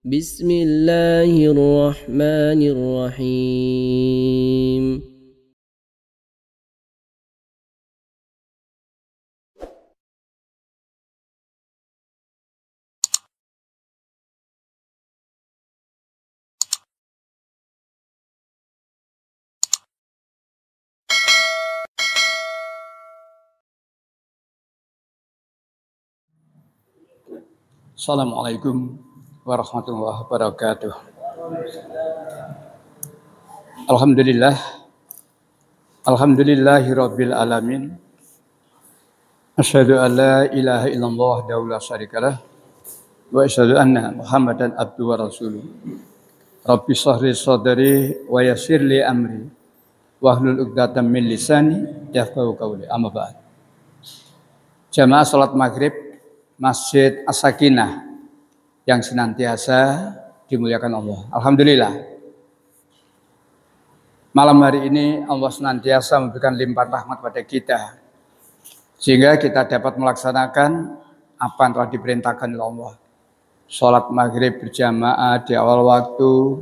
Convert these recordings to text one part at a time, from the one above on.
بسم الله الرحمن الرحيم Assalamualaikum warahmatullahi wabarakatuh. Alhamdulillah, alhamdulillahirabbil alamin. Asyhadu an la ilaha illallah wahdahu la syarikalah wa asyhadu anna Muhammadan abduhu wa rasuluh. Rabbi shrah sadri wa yassir li amri wahlul 'uqdatam min lisani yafqahu qawli. Amma ba'd. Jamaah salat maghrib Masjid As-Sakinah yang senantiasa dimuliakan Allah. Alhamdulillah. Malam hari ini Allah senantiasa memberikan limpahan rahmat pada kita, sehingga kita dapat melaksanakan apa yang telah diperintahkan oleh Allah. Salat maghrib berjamaah di awal waktu,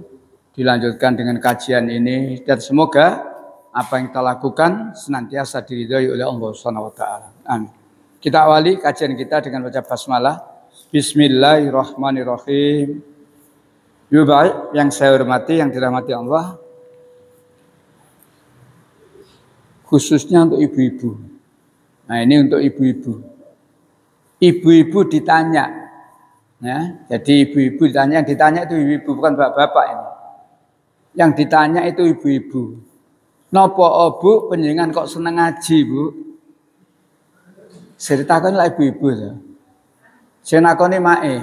dilanjutkan dengan kajian ini, dan semoga apa yang kita lakukan senantiasa diridhai oleh Allah Subhanahu wa taala. Amin. Kita awali kajian kita dengan baca basmalah. Bismillahirrahmanirrahim. Baik, yang saya hormati, yang dirahmati Allah, khususnya untuk ibu-ibu. Nah, ini untuk ibu-ibu. Ibu-ibu ditanya, ya. Jadi ibu-ibu ditanya, yang ditanya itu ibu-ibu, bukan bapak-bapak ini. Yang ditanya itu ibu-ibu. Napa Bu panjenengan kok seneng ngaji, Bu? Ceritakan lah ibu-ibu ya. Saya nakoni mae.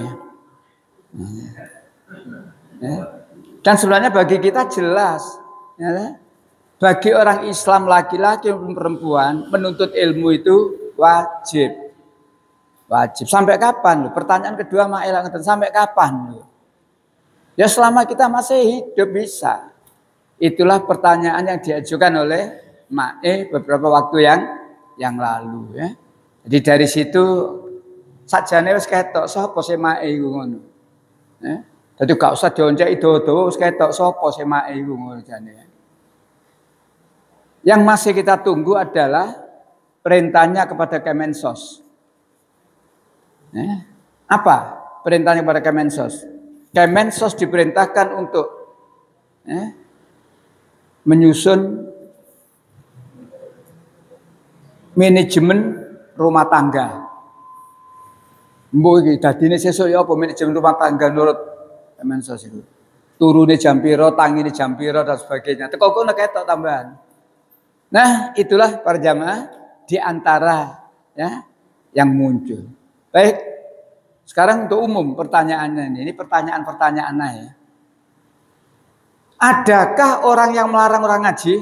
Dan sebenarnya bagi kita jelas, ya, bagi orang Islam laki-laki maupun perempuan menuntut ilmu itu wajib. Wajib. Sampai kapan? Pertanyaan kedua mae sampai kapan? Ya selama kita masih hidup bisa. Itulah pertanyaan yang diajukan oleh mae beberapa waktu yang lalu, ya. Jadi dari situ sajane wis ketok sapa sing mae iku ngono. Dadi gak usah dionceki dawa-dawa wis ketok sapa sing mae iku ngono jane. Yang masih kita tunggu adalah perintahnya kepada Kemensos. Apa perintahnya kepada Kemensos? Kemensos diperintahkan untuk menyusun manajemen rumah tangga. Mbok iki dadine sesuk ya apa manajemen rumah tangga menurut Kemensos itu. Turune jam pira, tangine jam pira dan sebagainya. Teko kono ketok tambahan. Nah, itulah para jamaah di antara ya yang muncul. Baik. Sekarang untuk umum pertanyaannya ini pertanyaan-pertanyaan ya. Adakah orang yang melarang orang ngaji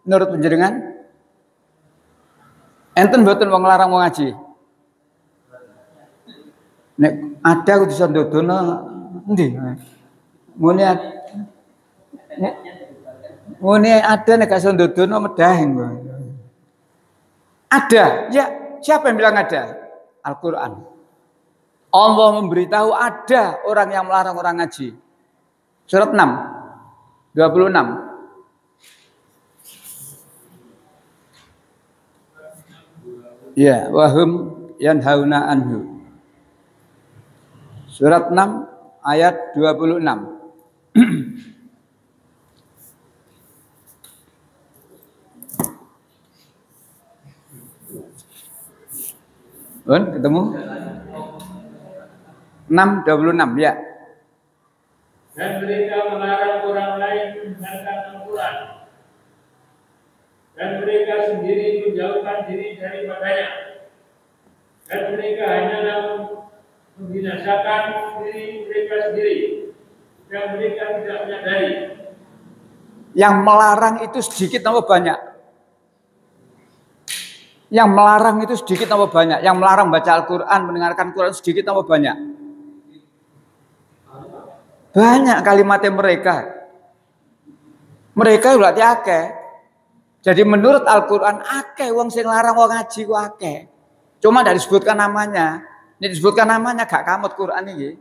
menurut panjenengan? Enten mboten wong larang wong ngaji. Nek ada kudu iso ndodono endi? Ngene ada nek gak iso ndodono medhah. Ada. Ya, siapa yang bilang ada? Al-Qur'an. Allah memberitahu ada orang yang melarang orang ngaji. Surat 6 26. Ya, wahum yanhauna anhu. Surat 6 ayat 26. Ketemu? 6:26 ya. Dan mereka melarang orang lain mendengarkan Al-Quran. Dan mereka sendiri menjauhkan diri daripadanya. Dan mereka hanyalah membinasakan diri mereka sendiri. Dan mereka tidak menyadari. Yang melarang itu sedikit atau banyak? Yang melarang itu sedikit atau banyak? Yang melarang baca Al-Quran, mendengarkan Quran sedikit atau banyak? Banyak kalimatnya mereka. Mereka berarti akeh. Jadi menurut Al-Quran akeh wong sing larang wong ngaji ku akeh. Cuma tidak disebutkan namanya. Ini disebutkan namanya gak kamut Quran ini.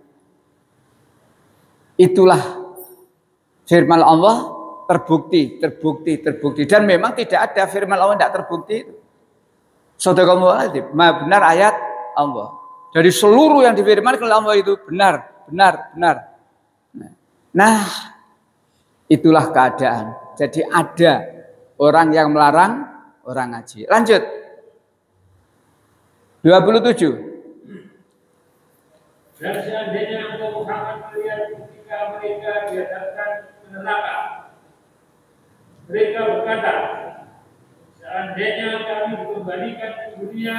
Itulah firman Allah terbukti dan memang tidak ada firman Allah tidak terbukti. Sadaqallahul benar ayat Allah. Dari seluruh yang difirmankan oleh Allah itu benar. Nah, itulah keadaan. Jadi ada orang yang melarang orang ngaji. Lanjut. 27. Dan seandainya engkau Muhammad melihat ketika mereka dihadapkan ke neraka, mereka berkata, seandainya kami dikembalikan ke dunia,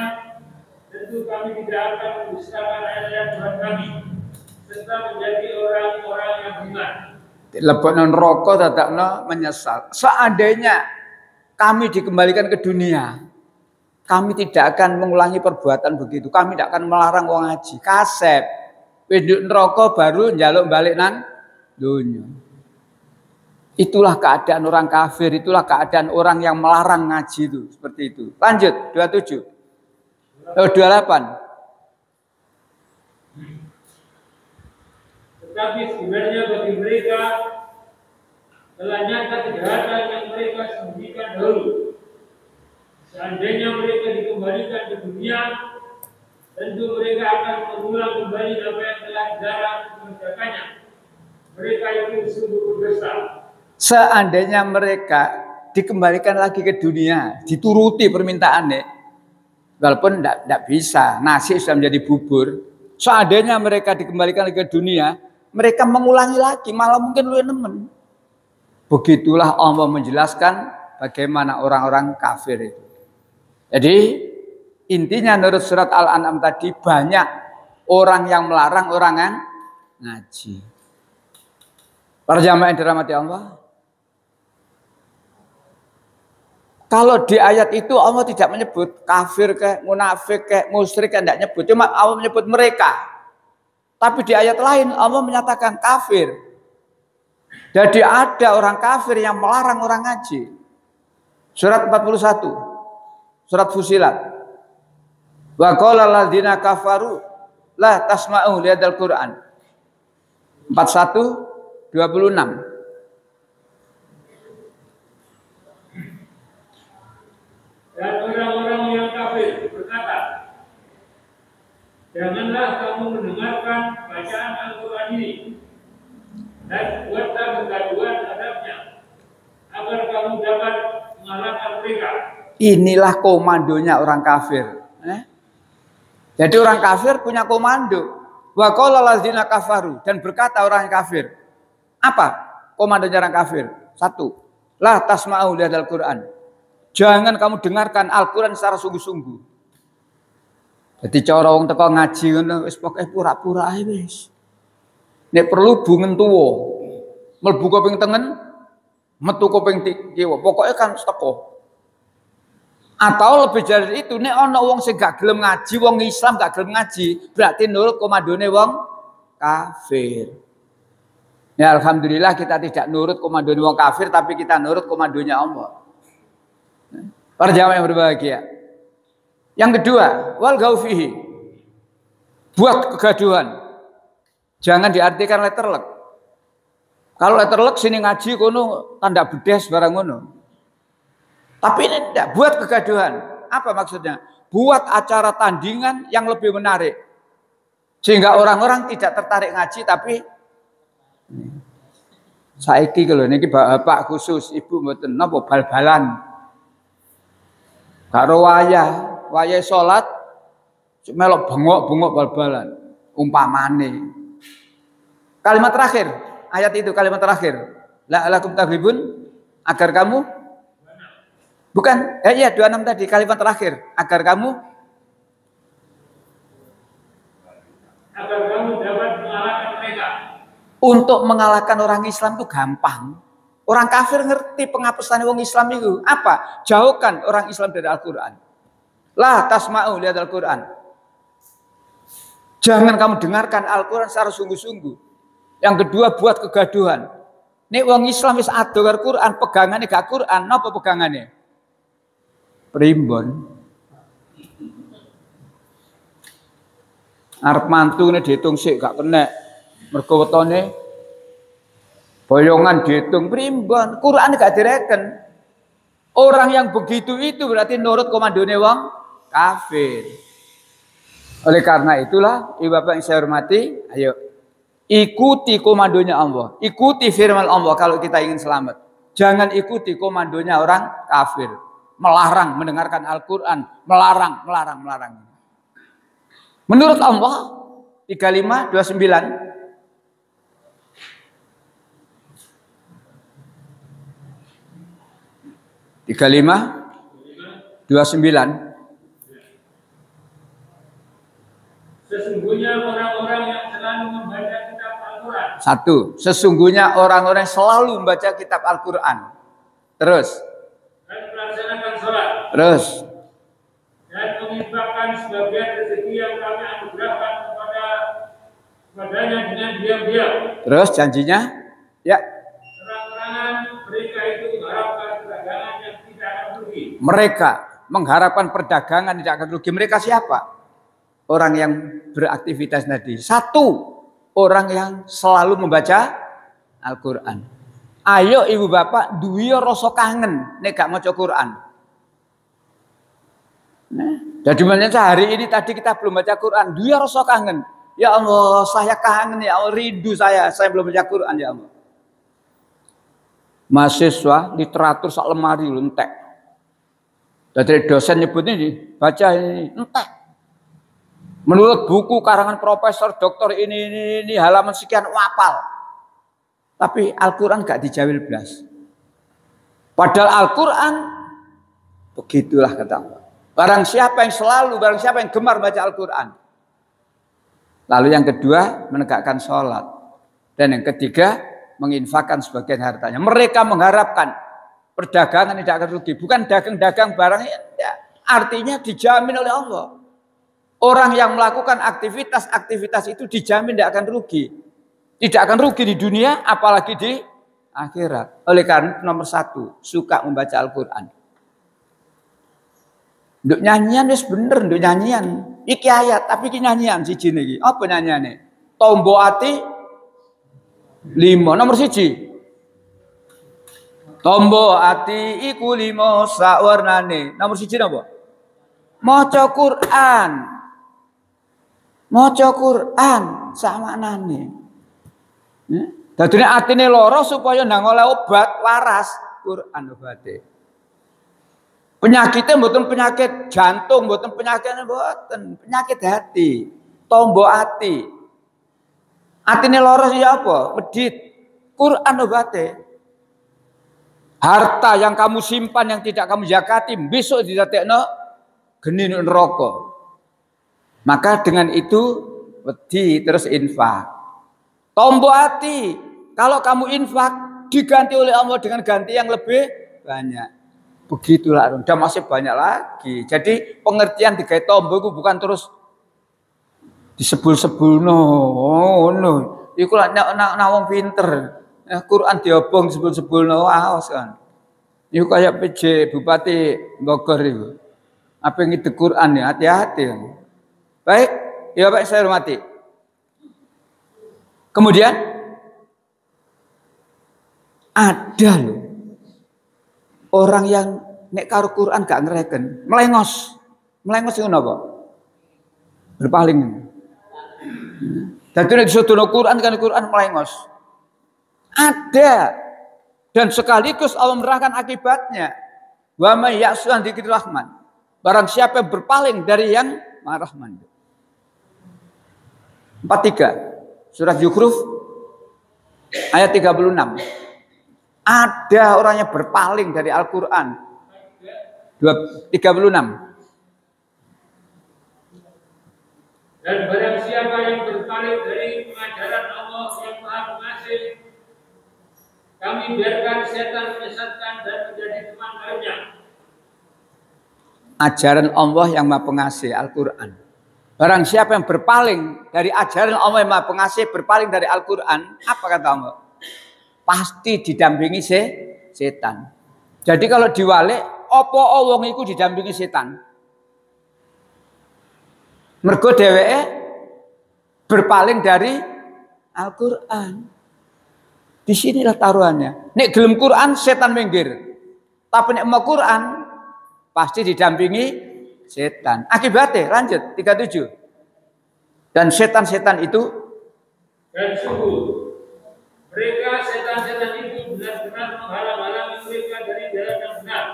tentu kami tidak akan mendustakan ayat-ayat Tuhan kami, serta menjadi orang-orang yang beriman. Lebokno neraka dadakno menyesal. Seandainya kami dikembalikan ke dunia, kami tidak akan mengulangi perbuatan begitu. Kami tidak akan melarang wong ngaji. Kasep. Penduduk neraka baru njaluk balik nang dunia. Itulah keadaan orang kafir, itulah keadaan orang yang melarang ngaji itu, seperti itu. Lanjut 27. 28. Tetapi sebenarnya bagi mereka telah nyata kejahatan yang mereka sembunyikan dahulu. Seandainya mereka dikembalikan ke dunia, tentu mereka akan mengulang kembali apa yang telah dilarang mengerjakannya. Mereka itu sungguh berdosa. Seandainya mereka dikembalikan lagi ke dunia, dituruti permintaannya, walaupun tidak bisa, nasi sudah menjadi bubur. Seandainya mereka dikembalikan lagi ke dunia, mereka mengulangi lagi, malah mungkin lu nemen. Begitulah Allah menjelaskan bagaimana orang-orang kafir itu. Jadi intinya menurut surat Al-An'am tadi banyak orang yang melarang orang yang ngaji. Para jamaah yang dirahmati Allah. Kalau di ayat itu Allah tidak menyebut kafir kayak munafik kayak musyrik kayak tidak nyebut, cuma Allah menyebut mereka. Tapi di ayat lain Allah menyatakan kafir. Jadi ada orang kafir yang melarang orang ngaji. Surat 41. Surat Fusilat. Wa qala alladziina kafaru la tasma'u lihadzal Qur'an. 41 26. Dan orang-orang yang kafir berkata, janganlah kamu mendengarkan bacaan Al-Quran ini dan buatlah kegaduhan terhadapnya agar kamu dapat mengalahkan mereka. Inilah komandonya orang kafir. Jadi orang kafir punya komando. Wa qala alladziina kafaru, dan berkata orang kafir. Apa komandonya orang kafir? 1. La tasma'u lihadzal Qur'an. Jangan kamu dengarkan Al-Quran secara sungguh-sungguh. Jadi cara wong teko ngaji ngono wis pokoke pura-pura ae wis. Nek perlu bungen tuwa. Mlebu kuping tengen, metu kuping kiwa. Pokoke kan teko. Atau lebih dari itu, nek ana wong sing gak gelem ngaji, wong Islam gak gelem ngaji, berarti nurut komandone wong kafir. Ya alhamdulillah kita tidak nurut komandone wong kafir, tapi kita nurut komandonya Allah. Para jamaah yang berbahagia. Yang kedua, wal gaufihi. Buat kegaduhan. Jangan diartikan letterlek. Kalau letterlek sini ngaji kono tanda bedes barang ngono. Tapi ini tidak, buat kegaduhan. Apa maksudnya? Buat acara tandingan yang lebih menarik. Sehingga orang-orang tidak tertarik ngaji, tapi saiki kalau niki bapak khusus, ibu mboten napa bal-balan. Karo wayah salat melok bengok-bengok bal-balan. Umpamane. Kalimat terakhir, ayat itu kalimat terakhir. La'alakum taghlibun, agar kamu bukan, iya 26 tadi kalimat terakhir, agar kamu dapat mengalahkan mereka. Untuk mengalahkan orang Islam itu gampang. Orang kafir ngerti penghapusan orang Islam itu apa? Jauhkan orang Islam dari Al-Quran. La tasma'u lihadzal Quran. Jangan kamu dengarkan Al-Quran secara sungguh-sungguh. Yang kedua, buat kegaduhan. Nek wong Islam wis ado karo Quran, pegangane gak Quran, napa pegangane? Primbon. Arep mantune diitung sik gak kena. Mergo wetone Boyongan dihitung primbon, Quran gak direken. Orang yang begitu itu berarti nurut komandone wong kafir. Oleh karena itulah, ibu bapak yang saya hormati, ayo ikuti komandonya Allah, ikuti firman Allah kalau kita ingin selamat. Jangan ikuti komandonya orang kafir, melarang mendengarkan Al-Quran, melarang. Menurut Allah 35:29. 35:29. Sesungguhnya orang-orang yang selalu membaca kitab Al-Quran. Satu, sesungguhnya orang-orang yang selalu membaca kitab Al-Quran. Terus. Dan melaksanakan sholat. Terus. Dan menginfakkan sebagian rezeki yang kami anugerahkan kepadanya dengan diam-diam. Terus janjinya? Ya. Terang-terangan mereka itu mengharapkan perdagangan yang tidak akan rugi. Mereka mengharapkan perdagangan tidak akan rugi. Mereka siapa? Orang yang beraktivitas tadi. Satu, orang yang selalu membaca Al-Quran. Ayo ibu bapak, duwe rasa kangen nek gak maca Quran. Nah, jadi mana hari ini tadi kita belum baca Quran, duwe rasa kangen. Ya Allah, saya kangen ya Allah, rindu saya belum baca Quran ya Allah. Mahasiswa literatur sak lemari entek. Dari dosen nyebut ini, baca ini entek. Menurut buku karangan profesor, doktor ini halaman sekian wapal. Tapi Al-Quran gak dijawil belas. Padahal Al-Quran begitulah kata Allah. Barang siapa yang gemar baca Al-Quran. Lalu yang kedua menegakkan sholat. Dan yang ketiga menginfakkan sebagian hartanya. Mereka mengharapkan perdagangan tidak akan rugi. Bukan dagang-dagang barangnya. Ya, artinya dijamin oleh Allah. Orang yang melakukan aktivitas itu dijamin tidak akan rugi. Tidak akan rugi di dunia, apalagi di akhirat. Oleh karena nomor satu, suka membaca Al-Quran. Nduk nyanyian wis bener, nduk nyanyian. Iki ayat, tapi iki nyanyian siji niki. Apa nyanyiane? Tombo ati 5, nomor siji. Tombo ati iku 5 sawarnane. Nomor siji napa? Maca Quran. Maca Quran sama nane. Dadine atine lara supaya nang oleh obat waras Quran obate. Penyakitnya mboten penyakit jantung, mboten penyakit hati, tombo ati. Atine lara ya apa? Medit. Quran obate. Harta yang kamu simpan yang tidak kamu zakati besok didadekno geni neraka. Maka dengan itu wedi terus infak. Tombo hati. Kalau kamu infak diganti oleh Allah dengan ganti yang lebih banyak. Begitulah. Dan masih banyak lagi. Jadi pengertian digawe tombo itu bukan terus disebul-sebul no. Iku lak nek wong pinter. Quran diobong sebul-sebul no aos kan. Iku kayak PJ Bupati Bogor itu. Apa yang itu Quran ya hati-hati. Baik, ya Bapak saya hormati. Kemudian ada loh orang yang nek karo Quran gak ngereken, melengos itu apa? Berpaling. Dan itu disuruh Quran kan Quran melengos. Ada dan sekaligus Allah merahkan akibatnya. Wa may ya'su an dzikrir rahman. Barang siapa yang berpaling dari yang Maha Rahman. 43 Surat Zukhruf ayat 36. Ada orang yang berpaling dari Al-Quran. 36. Dan barang siapa yang berpaling dari pengajaran Allah yang Maha Pengasih, kami biarkan setan menyesatkan dan menjadi teman baiknya. Ajaran Allah yang Maha Pengasih, Al-Quran. Barang siapa yang berpaling dari ajaran Allah yang Maha Pengasih, berpaling dari Al-Quran, apa kata Allah? Pasti didampingi setan. Jadi kalau diwalik, apa wong iku didampingi setan? Mergo dheweke berpaling dari Al-Quran. Disinilah taruhannya. Nek gelem Quran setan minggir. Tapi nek mau Quran pasti didampingi setan. Akibatnya lanjut 37. Dan setan-setan itu dan sungguh mereka setan-setan itu benar-benar menghalang-halangi mereka dari jalan yang benar.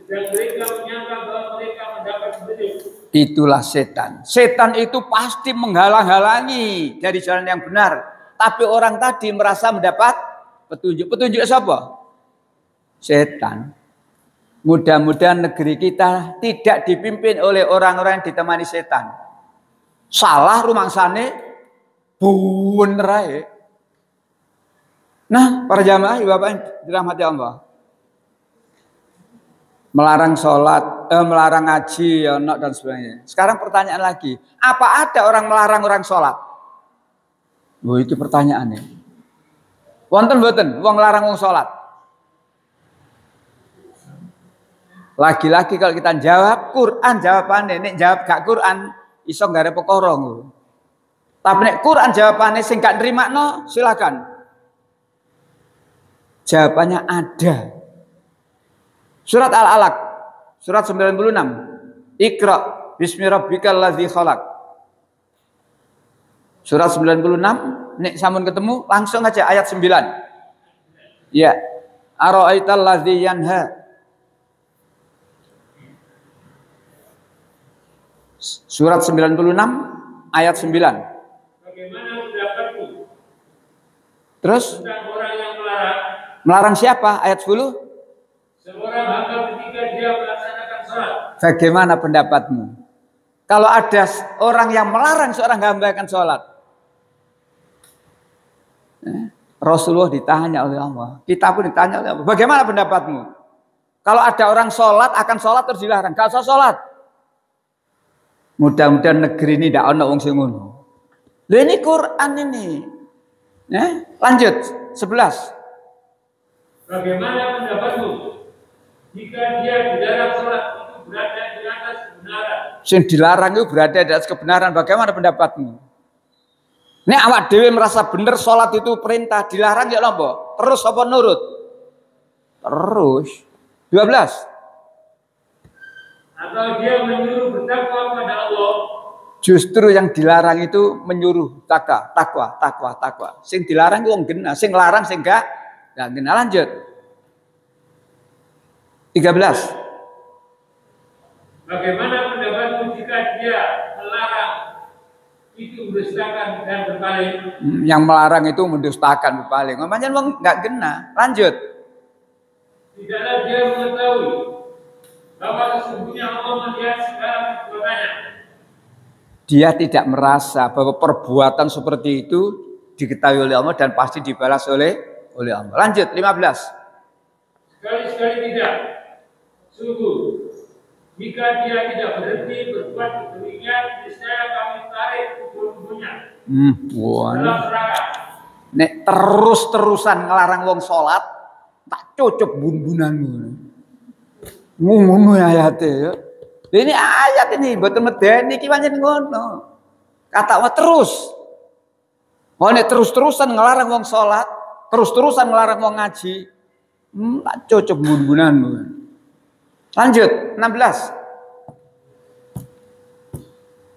Dan mereka menyangka bahwa mereka mendapat petunjuk. Itulah setan. Setan itu pasti menghalang-halangi dari jalan yang benar. Tapi orang tadi merasa mendapat petunjuk. Petunjuk siapa? Setan. Mudah-mudahan negeri kita tidak dipimpin oleh orang-orang yang ditemani setan. Salah rumangsane bener ae. Nah, para jamaah Bapak yang dirahmati Allah. Melarang sholat, melarang ngaji, dan sebagainya. Sekarang pertanyaan lagi, apa ada orang melarang orang sholat? Itu pertanyaannya. Wonten mboten wong larang wong sholat? Lagi-lagi kalau kita jawab Quran jawabannya, nek jawab gak Quran iso gak ada perkara. Tapi nek Quran jawabannya sing gak nrimakno silakan. Jawabannya ada. Surat Al-Alaq, surat 96. Iqra bismi rabbikal ladzi khalaq. Surat 96, nek sampun ketemu langsung aja ayat 9. Ya. Ara'aital ladzi yanha. Surat 96 ayat 9. Bagaimana pendapatmu? Terus tentang orang yang melarang? Melarang siapa? Ayat 10. Seorang hamba ketika dia melaksanakan sholat. Bagaimana pendapatmu? Kalau ada orang yang melarang seorang hamba akan sholat. Rasulullah ditanya oleh Allah. Kita pun ditanya oleh Allah. Bagaimana pendapatmu? Kalau ada orang sholat akan sholat terus dilarang. Gak usah sholat. Mudah-mudahan negeri ini tidak ada wong sing ngono. Lha ini Quran ini. Lanjut 11. Bagaimana pendapatmu jika dia dilarang sholat itu berada di atas kebenaran? Yang dilarang itu berada di atas kebenaran. Bagaimana pendapatmu? Nek awak dhewe merasa bener sholat itu perintah, dilarang ya lombo. Terus apa nurut? Terus. 12. Atau dia menyuruh bertakwa kepada Allah. Justru yang dilarang itu menyuruh takwa. Sing dilarang itu wong genah, sing larang sing enggak genah. Lanjut. 13. Bagaimana pendapatmu jika dia melarang itu mendustakan dan berpaling? Yang melarang itu mendustakan berpaling. Namanya wong enggak genah. Lanjut. Tidaklah dia mengetahui bahwa sesungguhnya Allah melihat segala perbuatannya. Dia tidak merasa bahwa perbuatan seperti itu diketahui oleh Allah dan pasti dibalas oleh Allah. Lanjut 15. Sekali-sekali tidak. Sungguh, jika dia tidak berhenti berbuat demikian, niscaya kami tarik kubur-kuburnya. Dalam neraka. Nek terus-terusan ngelarang wong sholat, tak cocok bun-bunanmu. Ngono ayate ya. Ini ayat ini mboten medeni iki pancen ngono. Kata Allah terus. Nek terus-terusan ngelarang wong salat, terus-terusan ngelarang wong ngaji, tak cocok bun-bunanmu. Lanjut 16.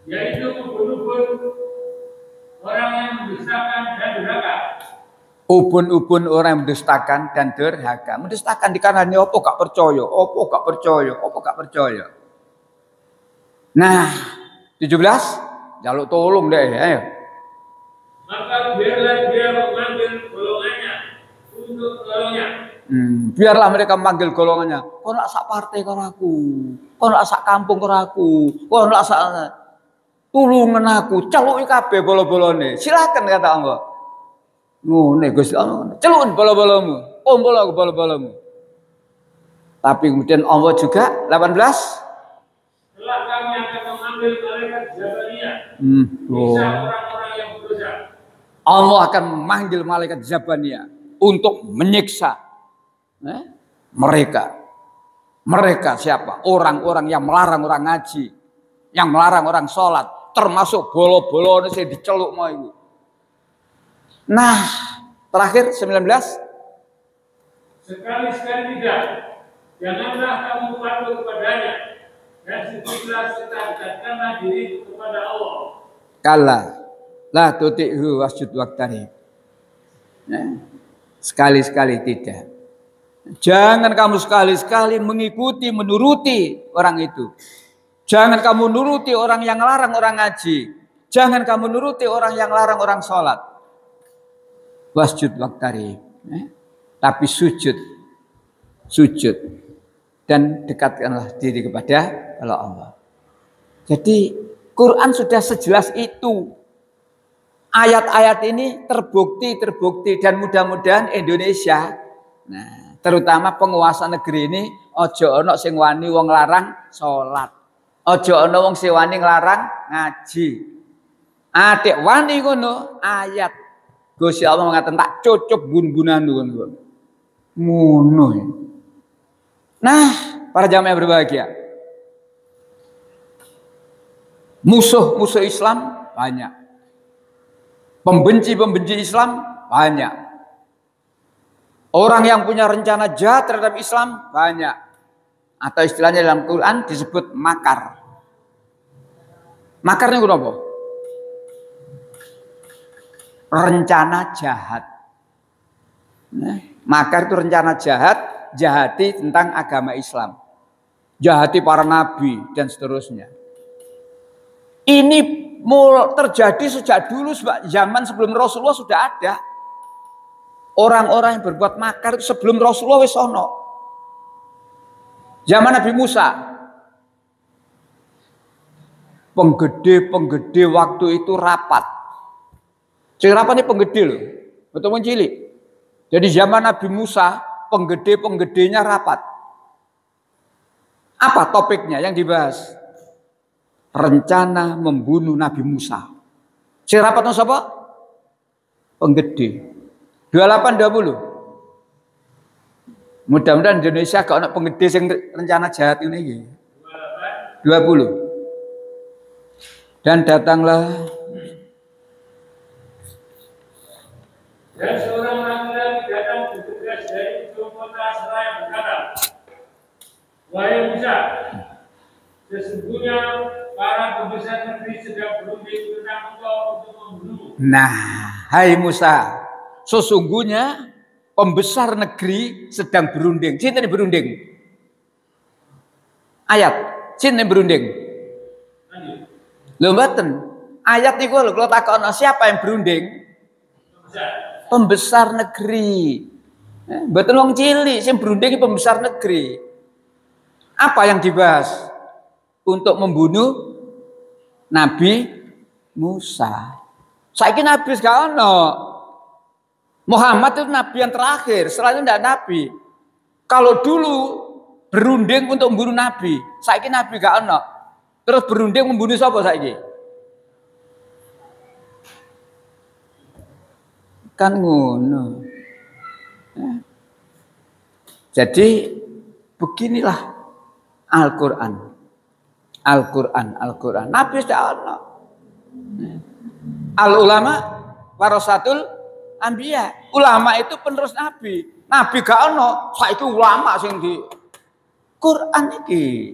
Yaitu ubun-ubun orang yang mendustakan dan durhaka. Ubun-ubun orang yang mendustakan dan durhaka. Mendustakan dikarenakan opo gak percaya. Nah, 17. Jaluk tolong deh, ayo. Maka biarlah dia memanggil golongannya untuk tolongnya. Biarlah mereka memanggil golongannya. Kau nak sak partai karo aku. Kau nak sak kampung karo aku. Kau nak sak tulungan aku. Celuki kabeh bolo-bolone. Silakan kata Allah. Ngene Gusti Allah, celun bola-bolamu, kumpul aku bola-bolamu. Tapi kemudian Allah juga 18. Setelah kami akan memanggil malaikat Jabaniyah. Bisa orang-orang yang berdosa. Allah akan memanggil malaikat Jabaniyah untuk menyiksa mereka. Mereka siapa? Orang-orang yang melarang orang ngaji, yang melarang orang sholat, termasuk bolo-bolo sing diceluk mau itu. Nah, Terakhir 19. Sekali-sekali tidak. Janganlah kamu patuh kepadanya. Dan sujudlah serta dekatkanlah diri kepada Allah. Kalla la tuti'hu wasjud waqtarib. Nah, sekali-sekali tidak. Jangan kamu sekali-sekali mengikuti, menuruti orang itu. Jangan kamu nuruti orang yang larang orang ngaji. Jangan kamu nuruti orang yang larang orang sholat. Wasjud waqtarib. Tapi sujud. Sujud. Dan dekatkanlah diri kepada Allah. Jadi Quran sudah sejelas itu. Ayat-ayat ini terbukti dan mudah-mudahan Indonesia, nah, terutama penguasa negeri ini, ojo ono sing wani wong larang sholat, ojo ono wong sing wani nglarang ngaji. Adek wani ngono ayat Gusti Allah mengatakan tak cocok bun-bunan ngono. Nah, para jamaah berbahagia, musuh-musuh Islam banyak. Pembenci-pembenci Islam banyak. Orang yang punya rencana jahat terhadap Islam banyak. Atau istilahnya dalam Quran disebut makar. Makarnya kenapa? Rencana jahat. Nah, makar itu rencana jahat, jahati tentang agama Islam. Jahati para nabi dan seterusnya. Ini terjadi sejak dulu, zaman sebelum Rasulullah sudah ada. Orang-orang yang berbuat makar itu sebelum Rasulullah wis ono. Zaman Nabi Musa. Penggede waktu itu rapat. Sing rapat ini penggede loh. Betul cilik. Jadi zaman Nabi Musa, penggede-penggedenya rapat. Apa topiknya yang dibahas? Rencana membunuh Nabi Musa. Si rapat no sapa? Penggede. 28-20. Mudah-mudahan Indonesia gak ada penggede yang rencana jahat ini. 20. Dan datanglah. Dan seorang laki-laki datang bertugas dari ujung kota seraya berkata, wahai Musa, sesungguhnya para pembesar negeri sedang berunding tentang engkau untuk membunuhmu. Nah, hai Musa, sesungguhnya pembesar negeri sedang berunding. Sinten berunding? Ayat, sinten berunding? Lho mboten. Ayat iku lho kalau takon siapa yang berunding? Pembesar negeri. Mboten wong cilik sing berunding pembesar negeri. Apa yang dibahas? Untuk membunuh Nabi Musa. Saiki Nabi gak ono. Muhammad itu Nabi yang terakhir, setelah itu tidak Nabi. Kalau dulu berunding untuk membunuh Nabi, saiki Nabi gak ono. Terus berunding membunuh siapa saiki? Kan ngono. Jadi beginilah Al-Quran. Al-Quran. Nabi sudah ono. Al-ulama warasatul anbiya. Ulama itu penerus Nabi. Nabi gak ono. Saiki ulama sing di Quran iki.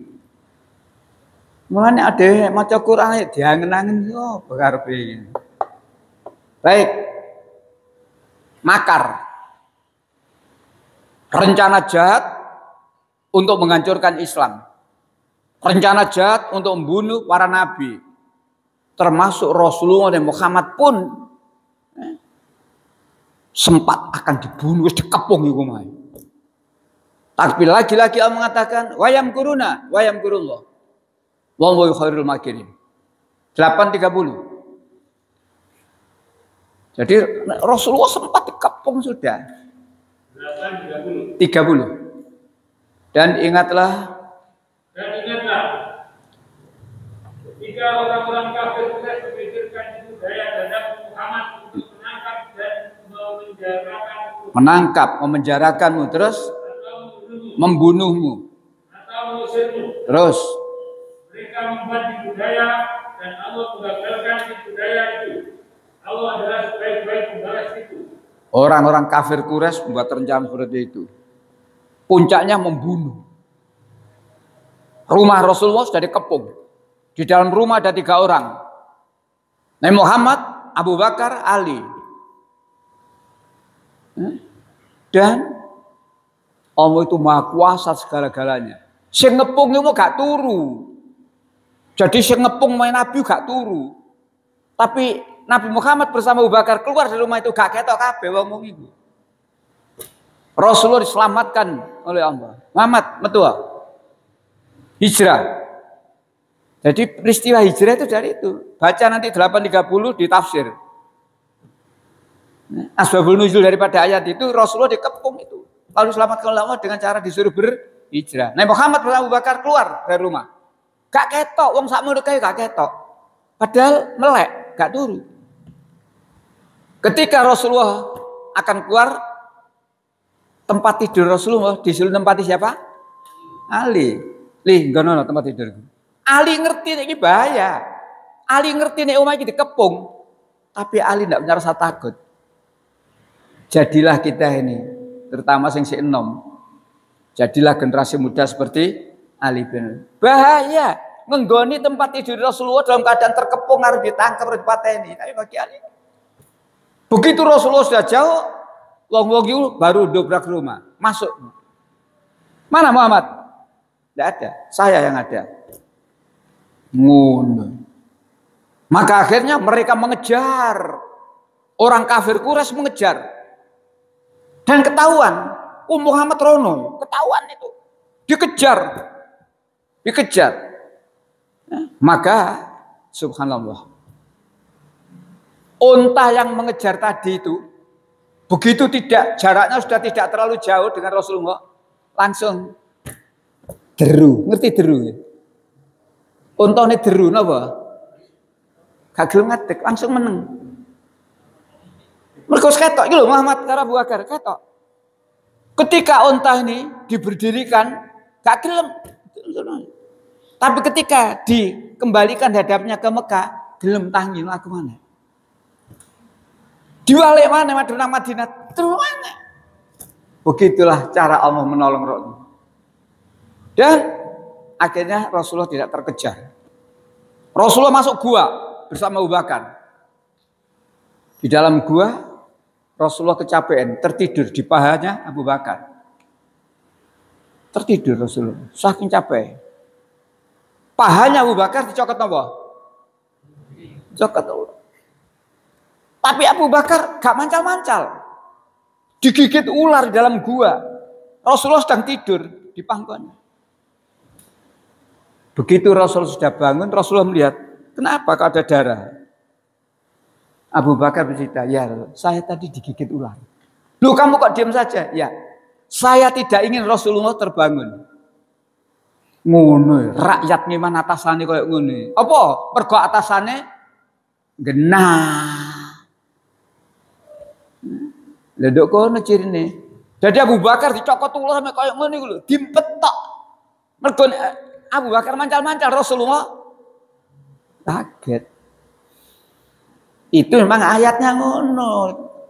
Mulane ada maca Quran diangen-angen yo karepe. Baik. Makar. Rencana jahat untuk menghancurkan Islam. Rencana jahat untuk membunuh para nabi. Termasuk Rasulullah dan Muhammad pun sempat akan dibunuh, dikepung iku mae. Tapi lagi-lagi Allah mengatakan wayam kurullah. Wallahu khairul makirin. 8:30. Jadi Rasulullah sempat dikepung sudah. 30. Dan ingatlah, ketika orang-orang kafir terus memikirkan itu daya terhadap Muhammad untuk menangkap, memenjarakanmu, terus membunuhmu, atau mengusirmu. Terus Mereka membuat tipu daya dan Allah menggagalkan tipu daya itu. Allah adalah sebaik-baik pembalas itu. Orang-orang kafir Quraisy membuat rencana seperti itu. Puncaknya membunuh. Rumah Rasulullah sudah dikepung. Di dalam rumah ada 3 orang. Nabi Muhammad, Abu Bakar, Ali. Dan Allah itu maha kuasa segala-galanya. Sing ngepung itu gak turu. Jadi sing ngepung main Nabi gak turu. Tapi Nabi Muhammad bersama Abu Bakar keluar dari rumah itu gak ketok kabeh wong iku. Rasulullah diselamatkan oleh Allah. Muhammad metua. Hijrah. Jadi peristiwa hijrah itu dari itu. Baca nanti 830 di tafsir. Asbabul nuzul daripada ayat itu Rasulullah dikepung itu. Lalu selamatkan oleh Allah dengan cara disuruh berhijrah. Nabi Muhammad bersama Abu Bakar keluar dari rumah. Gak ketok, wong sak murid kae gak ketok. Padahal melek, gak turu. Ketika Rasulullah akan keluar, tempat tidur Rasulullah disuruh tempati siapa? Ali. Ngono tempat tidur. Ali ngerti ini bahaya. Ali ngerti nek omah iki dikepung. Tapi Ali tidak punya rasa takut. Jadilah kita ini, terutama sing enom. Jadilah generasi muda seperti Ali bin. Bahaya ngenggoni tempat tidur Rasulullah dalam keadaan terkepung harus ditangkap harus dipateni. Tapi bagi Ali, begitu Rasulullah sudah jauh, wong-wong itu baru dobrak rumah, masuk. Mana Muhammad? Tidak ada, saya yang ada. Ngono. Maka akhirnya mereka mengejar. Orang kafir Quraisy mengejar. Dan ketahuan, Muhammad Rono, ketahuan itu. Dikejar. Maka subhanallah. Unta yang mengejar tadi itu begitu jaraknya sudah tidak terlalu jauh dengan Rasulullah, langsung deru, ngerti deru ya? Untane deru napa? Gak gelem ngadeg, langsung meneng. Mergo ketok iki lho Muhammad karo Abu Bakar ketok. Ketika unta ini diberdirikan, gak gelem. Tapi ketika dikembalikan hadapnya ke Mekah, gelem tangi laku mana? Diwalik mana Madinah? Terus mana? Begitulah cara Allah menolong Rasul. Dan akhirnya Rasulullah tidak terkejar. Rasulullah masuk gua bersama Abu Bakar. Di dalam gua Rasulullah kecapean, tertidur di pahanya Abu Bakar. Tertidur Rasulullah, saking capek. Pahanya Abu Bakar dicokot apa? Cokot Allah. Tapi Abu Bakar gak mancal-mancal. Digigit ular di dalam gua. Rasulullah sedang tidur di pangkuannya. Begitu Rasul sudah bangun, Rasulullah melihat, kenapa kok ada darah? Abu Bakar bercerita, ya saya tadi digigit ular. Loh kamu kok diam saja? Ya, saya tidak ingin Rasulullah terbangun. Ngono, rakyat memang atasane koyo ngono. Apa? Mergo atasane genah. Lha nduk kono cirine. Jadi Abu Bakar dicokot ular sampe koyo ngono iku lho, dimpetok. Mergo Abu Bakar mancal-mancal Rasulullah kaget. Itu memang ayatnya ngono,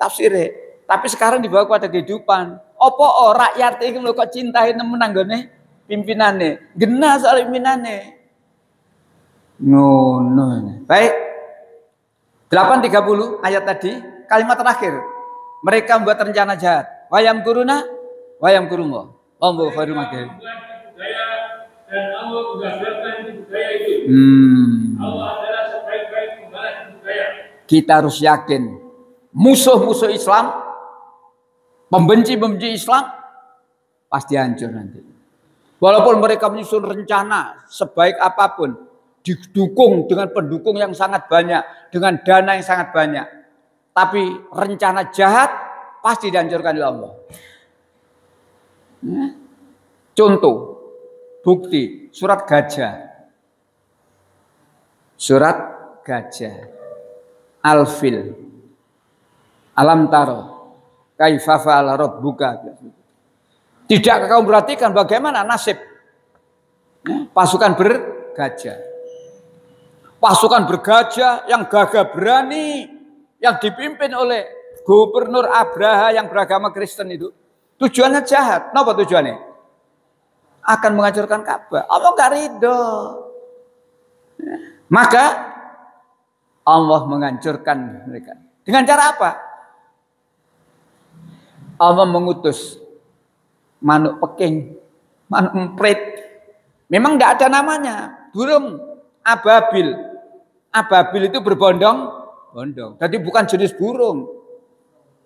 tafsirnya. Tapi sekarang dibawa kepada kehidupan. Apa rakyat iki lho kok cintai nemen nanggone pimpinane. Genah soal pimpinane. Ngono. Baik. 830 ayat tadi, kalimat terakhir. Mereka membuat rencana jahat. Wayam kuruna, wayam kurungo. Allahu khairul makirin. Dan Allah menggagalkan budaya itu. Allah adalah sebaik-baik pembalas budaya. Kita harus yakin musuh-musuh Islam, pembenci-pembenci Islam pasti hancur nanti. Walaupun mereka menyusun rencana sebaik apapun, didukung dengan pendukung yang sangat banyak, dengan dana yang sangat banyak, tapi rencana jahat pasti dihancurkan oleh Allah. Contoh, bukti, surat gajah. Surat gajah. Al-Fil. Alam taro. Kaifa fa'ala rabbuka. Tidak kamu perhatikan bagaimana nasib pasukan bergajah. Pasukan bergajah yang gagah berani, yang dipimpin oleh Gubernur Abraha yang beragama Kristen itu tujuannya jahat. Kenapa tujuannya? Akan menghancurkan Ka'bah. Allah gak ridho. Maka Allah menghancurkan mereka. Dengan cara apa? Allah mengutus manuk peking, manuk emprit. Memang tidak ada namanya. Burung ababil. Ababil itu berbondong-bondong. Jadi bukan jenis burung.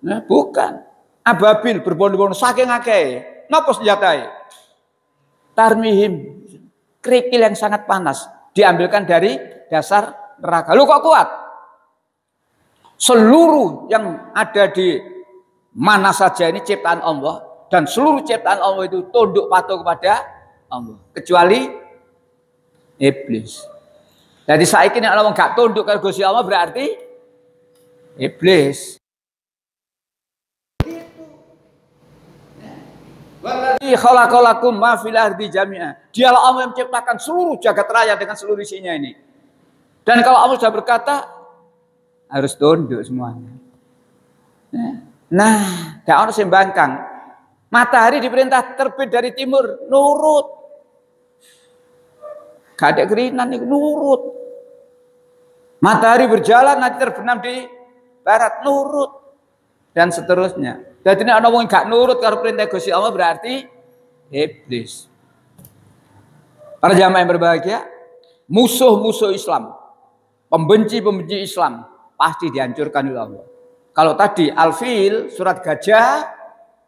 Nah, bukan. Ababil berbondong-bondong saking akeh. Napa senjatai? Tarmihim. Kerikil yang sangat panas. Diambilkan dari dasar neraka. Lu kok kuat? Seluruh yang ada di mana saja ini ciptaan Allah. Dan seluruh ciptaan Allah itu tunduk patuh kepada Allah. Kecuali iblis. Jadi saiki nek Allah gak tunduk karo Gusti Allah berarti iblis. Walladzi khalaqalakum ma fil ardi jami'a. Dialah Allah yang menciptakan seluruh jagat raya dengan seluruh isinya ini. Dan kalau Allah sudah berkata harus tunduk semuanya. Nah, gak ono sing bangkang. Matahari diperintah terbit dari timur, nurut. Gak ada kerinan itu nurut. Matahari berjalan nanti terbenam di barat, nurut. Dan seterusnya. Jadi ini orang gak nurut kalau perintah Gusti Allah berarti iblis. Para jamaah yang berbahagia, musuh-musuh Islam, pembenci-pembenci Islam pasti dihancurkan oleh Allah. Kalau tadi Al-Fil, surat gajah,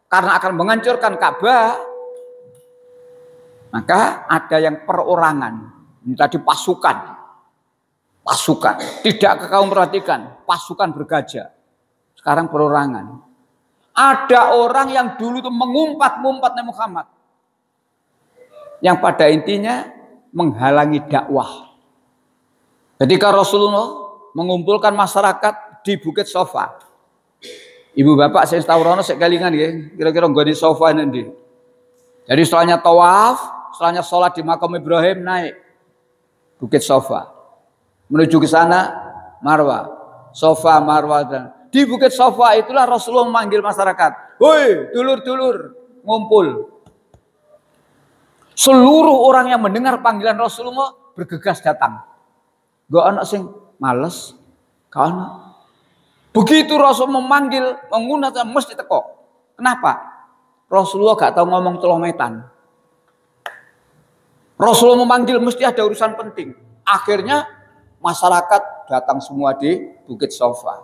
karena akan menghancurkan Ka'bah, maka ada yang perorangan. Ini tadi pasukan. Tidak kau perhatikan, pasukan bergajah. Sekarang perorangan. Ada orang yang dulu itu mengumpat-ngumpat Nabi Muhammad. Yang pada intinya menghalangi dakwah. Ketika Rasulullah mengumpulkan masyarakat di Bukit Sofa. Ibu bapak saya tahu rono sekalingan ya, kira-kira nggak di sofa nanti. Jadi setelahnya tawaf, setelahnya sholat di makam Ibrahim naik Bukit Sofa, menuju ke sana Marwah, Sofa, Marwah. Dan di Bukit Sofa itulah Rasulullah memanggil masyarakat, "Hoi, dulur-dulur, ngumpul." Seluruh orang yang mendengar panggilan Rasulullah bergegas datang. Gak anak sing males, gak anak. Begitu Rasul memanggil, menggunakan mesti teko. Kenapa? Rasulullah gak tahu ngomong telometan. Rasulullah memanggil mesti ada urusan penting. Akhirnya masyarakat datang semua di Bukit Sofa.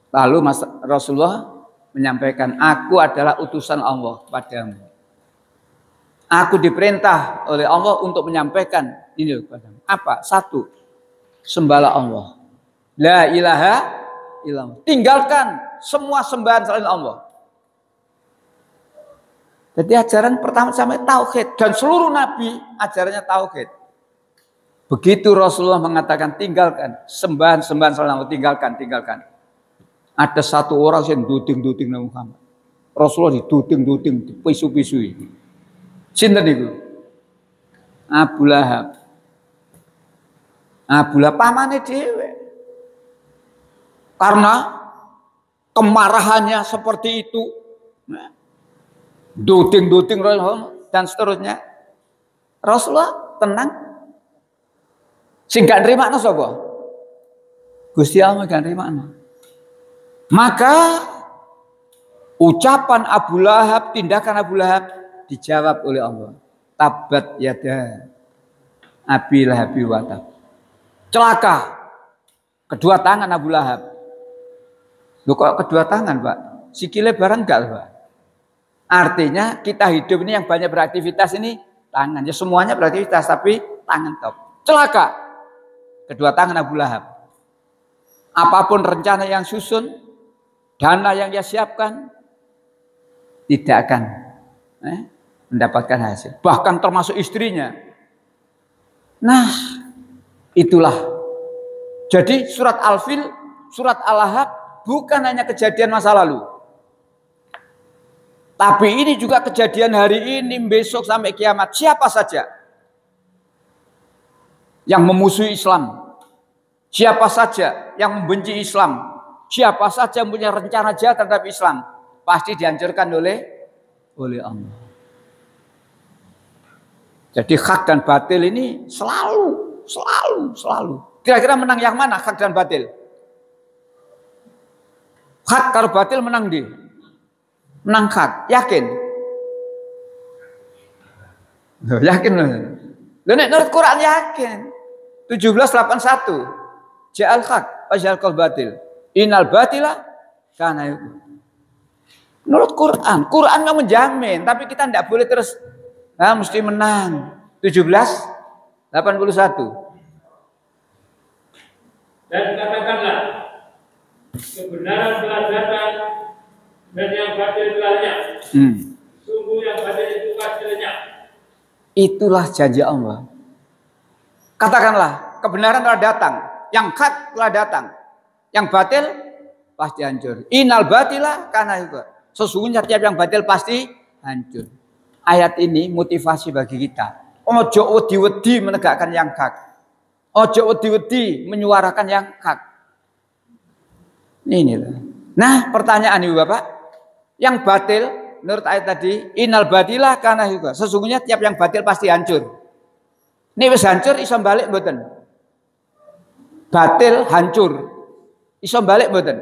Lalu Rasulullah menyampaikan, aku adalah utusan Allah padamu. Aku diperintah oleh Allah untuk menyampaikan ini kepadamu. Apa? Satu, sembahlah Allah. La ilaha illallah. Tinggalkan semua sembahan selain Allah. Jadi ajaran pertama sampai tauhid, dan seluruh nabi ajarannya tauhid. Begitu Rasulullah mengatakan tinggalkan sembahan-sembahan selain Allah, tinggalkan. Ada satu orang yang duding Nabi Muhammad. Rasulullah diduding, dipisu-pisui. Sinten niku? Abu Lahab. Abu Lahab pamane dhewe. Karena kemarahannya seperti itu, duding dan seterusnya, Rasulullah tenang. Sing gak nrimakno sapa? Gusti Allah gak nrimakno. Maka ucapan Abu Lahab, tindakan Abu Lahab dijawab oleh Allah. Tabat yada Abi Lahab wa tab. Celaka kedua tangan Abu Lahab. Loh kok kedua tangan, Pak? Sikile barang enggak, Pak? Artinya kita hidup ini yang banyak beraktivitas ini tangan. Ya semuanya beraktivitas tapi tangan top. Celaka kedua tangan Abu Lahab. Apapun rencana yang susun, dana yang dia siapkan, tidak akan mendapatkan hasil. Bahkan termasuk istrinya. Nah, itulah. Jadi surat Al-Fil, surat Al-Lahab bukan hanya kejadian masa lalu. Tapi ini juga kejadian hari ini, besok sampai kiamat. Siapa saja yang memusuhi Islam, siapa saja yang membenci Islam, siapa saja yang punya rencana jahat terhadap Islam pasti dihancurkan oleh Allah. Jadi hak dan batil ini selalu. Kira-kira menang yang mana hak dan batil? Hak kalau batil menang di? Menang hak, yakin? Yakin loh. Nek menurut Quran yakin. 17:81. Ja'al haq wa ja'al batil. Innal batila kana itu. Menurut Quran nggak menjamin, tapi kita tidak boleh terus mesti menang. 17:81. Dan katakanlah kebenaran telah datang dan yang batil telah lenyap. Sungguh yang batil itu pasti lenyap. Itulah janji Allah. Katakanlah kebenaran telah datang, yang hak telah datang, yang batil pasti hancur. Innal batila kana juga. Sesungguhnya tiap yang batil pasti hancur. Ayat ini motivasi bagi kita. Ojo wedi-wedi menegakkan yang hak. Ojo wedi-wedi menyuarakan yang hak. Inilah. Nah, pertanyaan Ibu Bapak, yang batil menurut ayat tadi, innal batila kana juga. Sesungguhnya tiap yang batil pasti hancur. Ini wis hancur iso balik mboten? Batil hancur. Iso balik mboten?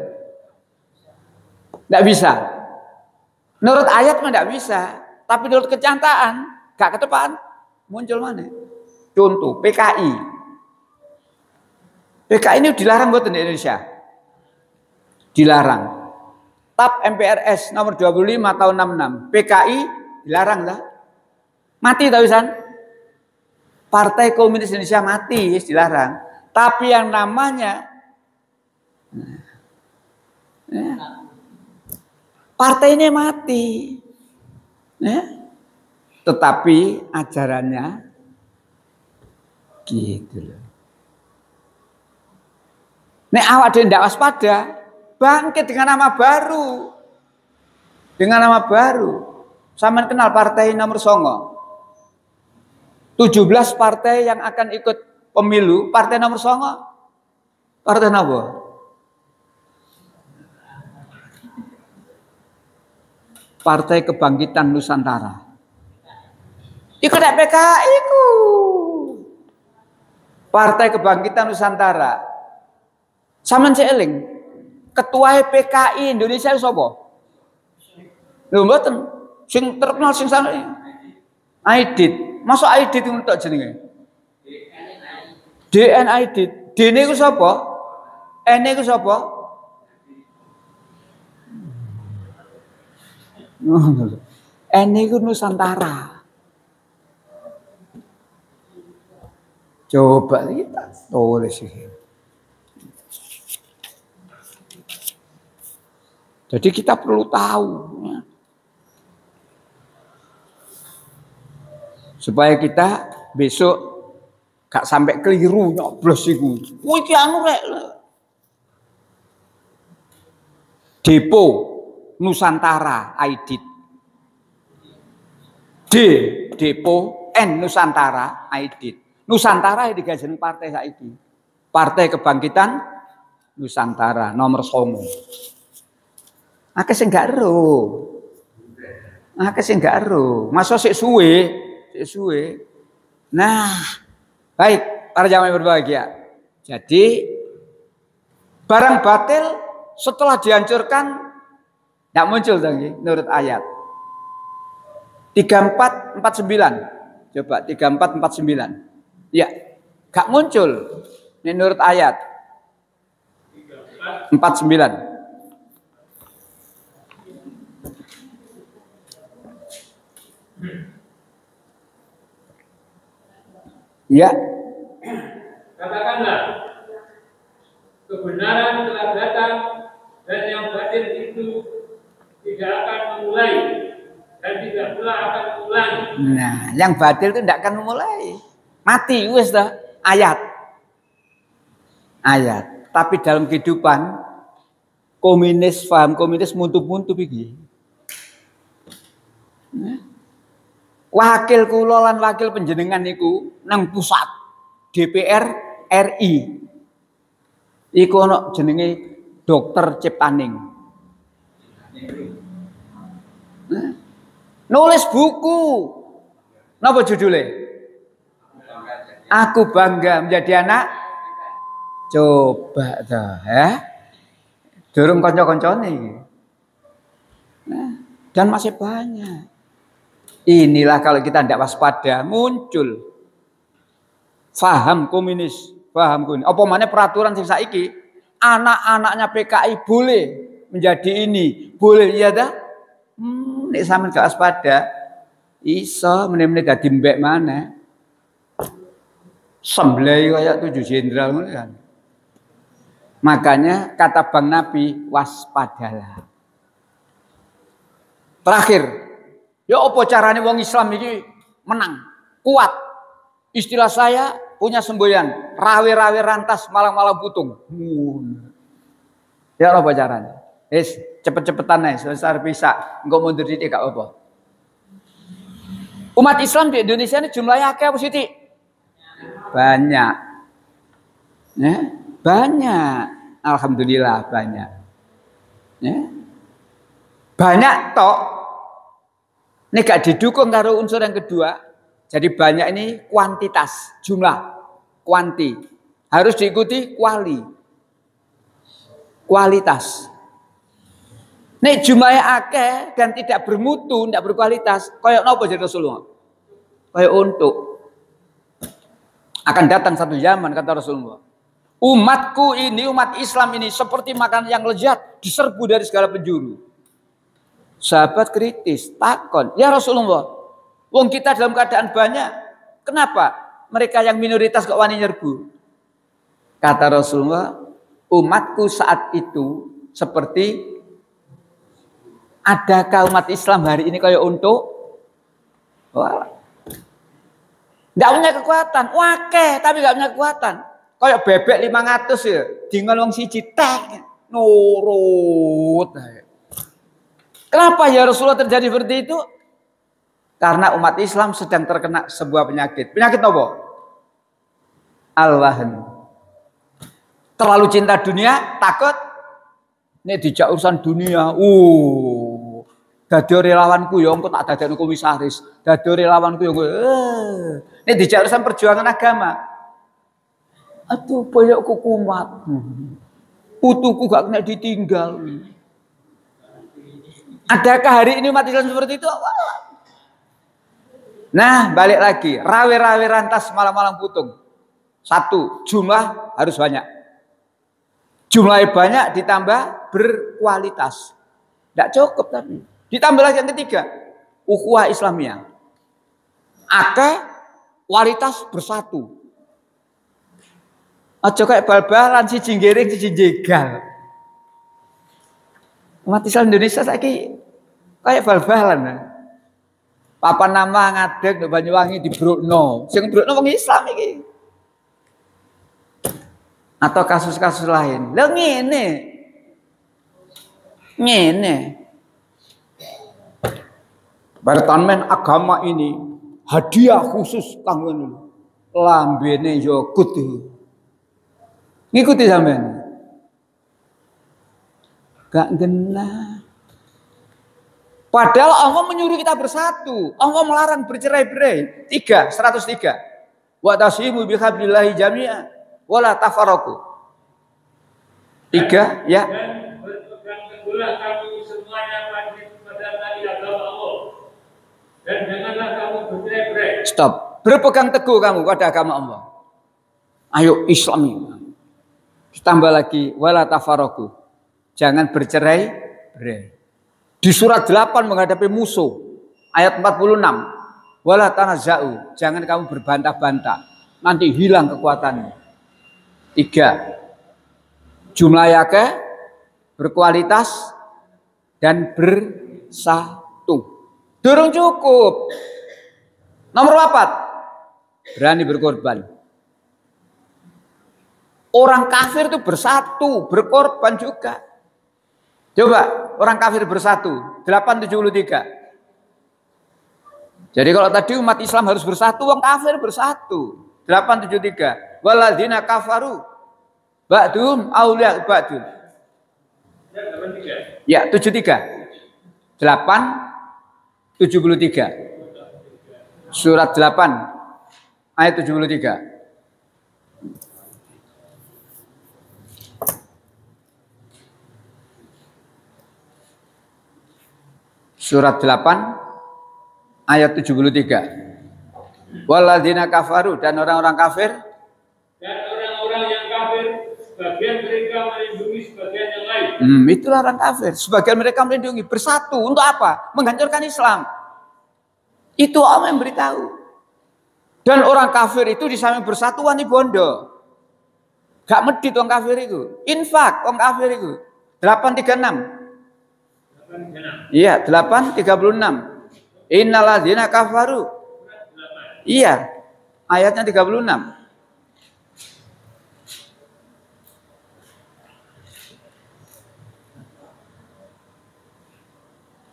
Enggak bisa. Menurut ayat mah enggak bisa, tapi menurut kenyataan gak ke depan muncul mana? Contoh PKI. PKI ini dilarang mboten di Indonesia? Dilarang. TAP MPRS nomor 25 tahun 66. PKI dilarang lah. Mati tahu san? Partai Komunis Indonesia mati, dilarang. Tapi yang namanya partai ini mati. Tetapi ajarannya gitu loh. Nek awak dhewe ndak waspada, bangkit dengan nama baru. Dengan nama baru. Sampeyan kenal partai nomor 9? 17 partai yang akan ikut pemilu, partai nomor 9. Partai apa? Partai Kebangkitan Nusantara. Iku nek PKI ku. Partai Kebangkitan Nusantara. Sampeyan eling, ketua PKI Indonesia sapa? Lho mboten, sing terkenal sing sana Aidit. Masuk Aidit itu tak jenenge? DN Aidit. D niku sapa? N niku sapa? N niku Nusantara. Coba kita tulis sih. Jadi kita perlu tahu ya. Supaya kita besok gak sampai keliru nyoblos iku. Kuwi iki anu rek. Depo Nusantara Aidit. D Depo N Nusantara Aidit. Nusantara iki digajen partai saiki. Partai Kebangkitan Nusantara nomor 9. Akeh sing gak ero. Akeh sing gak ero. Masa sik suwe. Nah, baik para jamaah yang berbahagia. Jadi barang batil setelah dihancurkan tidak muncul lagi menurut ayat 3449. Coba 3449. Ya, gak muncul menurut ayat 49. Ya. Katakanlah, kebenaran telah datang dan yang batil itu tidak akan memulai dan tidak pula akan mengulangi. Nah, yang batil itu tidak akan memulai. Mati, wis dah. Ayat. Tapi dalam kehidupan komunis, paham komunis muntup-muntup iki. Wakil kula lan wakil panjenengan niku nang pusat DPR RI. Iku ana jenenge Dokter Ciptaning. Nulis buku. Napa judulnya? Aku bangga menjadi anak. Coba dah, ya. Durung kanca-kancane. Nah, dan masih banyak. Inilah kalau kita tidak waspada muncul paham komunis, paham komunis. Apa mana peraturan sing saiki anak-anaknya PKI boleh menjadi ini, boleh ya dah. Nek sampean gak waspada, iso meneh-meneh dadi mbek maneh. Semblai kayak 7 jenderal ngono kan. Makanya kata Bang Nabi, waspadalah. Terakhir, ya apa caranya wong Islam ini menang, kuat. Istilah saya punya semboyan, rawe-rawe rantas malang-malang putung. Ya apa caranya? Cepet-cepetan aja, selesai bisa. Engko mundur sithik gak apa. Umat Islam di Indonesia ini jumlahnya akeh apa sithik? Banyak. Ya, banyak. Alhamdulillah banyak. Ya. Banyak tok. Ini gak didukung karo unsur yang kedua. Jadi banyak ini kuantitas, jumlah, kuanti. Harus diikuti kualitas. Nek jumlahnya akeh dan tidak bermutu, tidak berkualitas, kayak napa jadi Rasulullah? Kayak untuk akan datang satu zaman kata Rasulullah. Umatku ini, umat Islam ini seperti makanan yang lezat, diserbu dari segala penjuru. Sahabat kritis, takon, ya Rasulullah, wong kita dalam keadaan banyak, kenapa mereka yang minoritas kok wani nyerbu? Kata Rasulullah, umatku saat itu seperti adakah umat Islam hari ini kayak untuk? Wah, nggak punya kekuatan, wakeh tapi nggak punya kekuatan. Kayak bebek 500 ya, dengan wong siji tek nurut. Kenapa ya Rasulullah terjadi seperti itu? Karena umat Islam sedang terkena sebuah penyakit. Penyakit apa? Al-wahn. Terlalu cinta dunia, takut ini dijak urusan dunia. Dadi relawanku ya engko tak dadekno komisaris. Dadi relawanku ya ini dijak urusan perjuangan agama. Aduh, boyokku kumat. Putuku gak kena ditinggal. Adakah hari ini umat Islam seperti itu? Nah, balik lagi. Rawe-rawe rantas malam-malam putung. Satu, jumlah harus banyak. Jumlahnya banyak ditambah berkualitas. Tidak cukup tapi. Ditambah lagi yang ketiga, ukhuwah Islamiyah. Akeh, kualitas bersatu. Aja kayak bal-balan siji ngiring siji jegal. Umat Islam Indonesia saiki kayak bal-balan. Papan nama ngadeg nduk Banyuwangi dibrukno. Sing brukno wong Islam iki. Atau kasus-kasus lain. Lha ngene. Bertanmen agama ini hadiah khusus kanggo lambene yo kudu. Ngikuti sampean. Gak genah. Padahal Allah menyuruh kita bersatu. Allah melarang bercerai-berai. 103. Wa tasimu bihablillahi jami'a wa la tafarraqu. 3 ya. Dan berpegang teguhlah kamu semuanya pada tali agama Allah. Dan janganlah kamu bercerai-berai. Stop. Berpegang teguh kamu pada agama Allah. Ayo Islam. Ditambah lagi wala tafarraqu. Jangan bercerai-berai. Di surat 8 menghadapi musuh ayat 46. Wala tanaza'u. Jangan kamu berbantah-bantah. Nanti hilang kekuatanmu. 3. Jumlah akeh, berkualitas dan bersatu. Durung cukup. Nomor 4. Berani berkorban. Orang kafir itu bersatu, berkorban juga. Coba orang kafir bersatu, 873. Jadi kalau tadi umat Islam harus bersatu, orang kafir bersatu. 873. Waladzina kafaru ba'dhum auliya ba'dun. Ya, 73. 8:73. Surat 8 ayat 73. Surat 8 ayat 73. Walladzina kafaru, dan orang-orang kafir, dan orang-orang yang kafir, sebagian mereka melindungi sebagian yang lain. Itulah orang kafir. Sebagian mereka melindungi, bersatu untuk apa? Menghancurkan Islam. Itu Allah yang beritahu. Dan orang kafir itu di samping bersatu wani bondo. Gak medit orang kafir itu. Infak orang kafir itu. 836. Iya, 8:36. Innalladzina kafaru. Iya, ayatnya 36.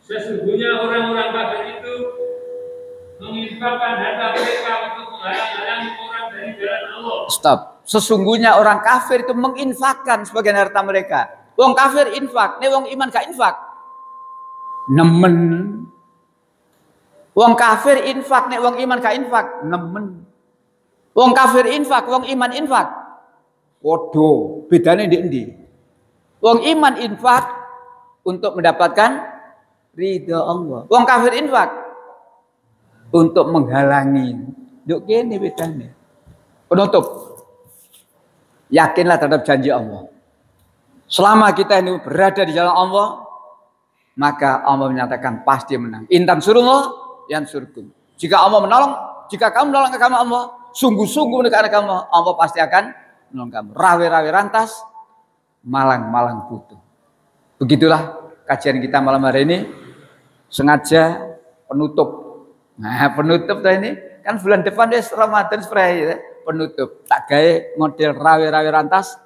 Sesungguhnya orang-orang kafir itu menginfakkan harta mereka untuk menghalang-halangi orang dari jalan Allah. Stop. Sesungguhnya orang kafir itu menginfakkan sebagian harta mereka. Wong kafir infak, nih wong iman gak infak. Nemen. Wong kafir infak, nih wong iman gak infak. Nemen. Wong kafir infak, wong iman infak. Waduh, bedanya di endi? Wong iman infak untuk mendapatkan ridha Allah. Wong kafir infak untuk menghalangi. Duk kene bedanya. Penutup. Yakinlah terhadap janji Allah. Selama kita ini berada di jalan Allah, maka Allah menyatakan pasti menang. Intan surullah yang surkum. Jika Allah menolong, jika kamu menolong agama Allah, sungguh-sungguh mendekat agama Allah pasti akan menolong kamu. Rawe-rawe rantas, malang-malang butuh. Begitulah kajian kita malam hari ini. Sengaja penutup. Nah, penutup tuh ini kan bulan depan deh Ramadan spray ya. Penutup. Tak gaya model rawe-rawe rantas.